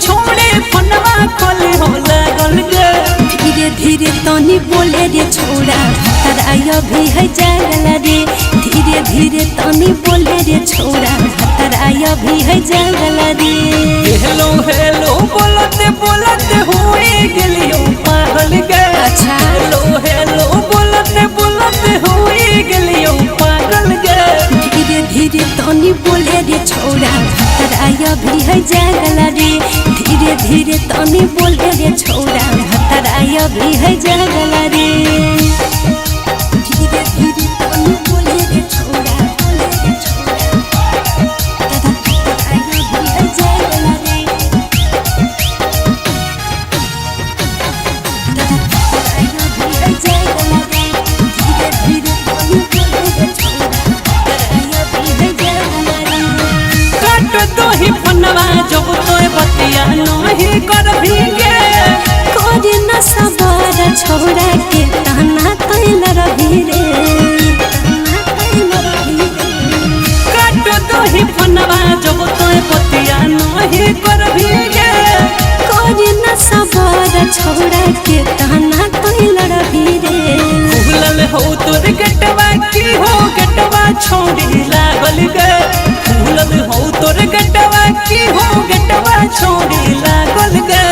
छोड़े फनवा खोले हो लागल गे। धीरे धीरे तनी बोले रे छोड़ा भतर आयो भी है जागल रे। धीरे धीरे तनी बोले रे छोड़ा भतर आयो भी है जागल रे। हेलो हेलो बोलते बोलते हुए गेलियो पागल गे। अच्छा हेलो हेलो बोलते बोलते हुए गेलियो पागल गे। धीरे धीरे तनी बोले रे छोड़ा भतर आयो भी है जागल रे। धीरे धीरे तनी बोले रे छोड़ा भतर आयो भी है जागल रे। धीरे धीरे तनी बोले रे छोड़ा भतर आयो भी है जागल रे। आयो भी है जागल रे। धीरे धीरे तनी बोले रे छोड़ा भतर आयो भी है जागल रे। काट दो ही फनवा जब तोय बतिया नहीं कर भीगे। कोरी न सबर छोड़ा के ताना तैल रही रे। काट दो ही फनवा जब तोय बतिया नहीं कर भीगे। कोरी न सबर छोड़ा के ताना तैल रही रे। खुलल हो तोर गटवा की हो गटवा छोड़ी लागल गे। खुलल हो तोर गटवा की हो गटवा छोड़ी लागल गे।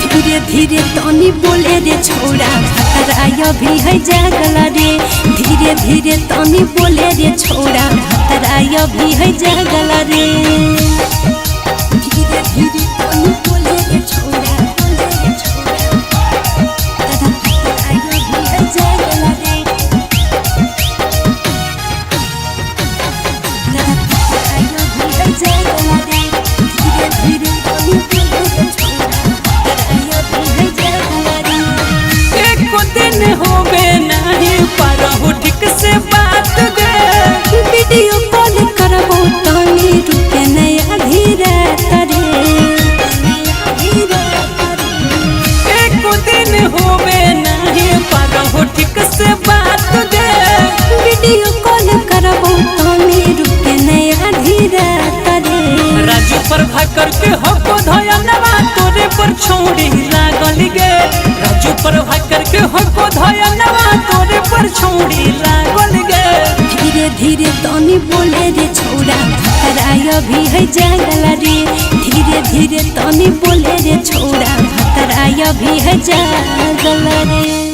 धीरे धीरे तनी बोले रे छोड़ा भतर आयो भी है जागल रे। धीरे धीरे तनी बोले रे छोड़ा भतर आयो भी है जागल रे। धीरे धीरे तनी बोले रे छोड़ा भतर आयो भी है जागल रे। आयो भी है जागल रे। धीरे धीरे तनी बोले रे छोड़ा भतर आयो भी है जागल रे। एको दिन होवे नहीं पारहु ठीक से बात गे। वीडियो कॉल करबो तनी रुके नया धीरे तरे। एको दिन होवे नहीं पारहु ठीक से बात गे। वीडियो कॉल करबो तनी रुके नया धीरे तरे। राजू पर भाकर के हको धयनवा तोरे पर छोड़ी लागल गे। राजू पर भाकर के हको धयनवा तोरे पर छोड़ी लागल गे। धीरे धीरे तनी बोले रे छोड़ा भतर आयो भी है जागल रे। धीरे धीरे तनी बोले रे छोड़ा भतर आयो भी है जागल रे।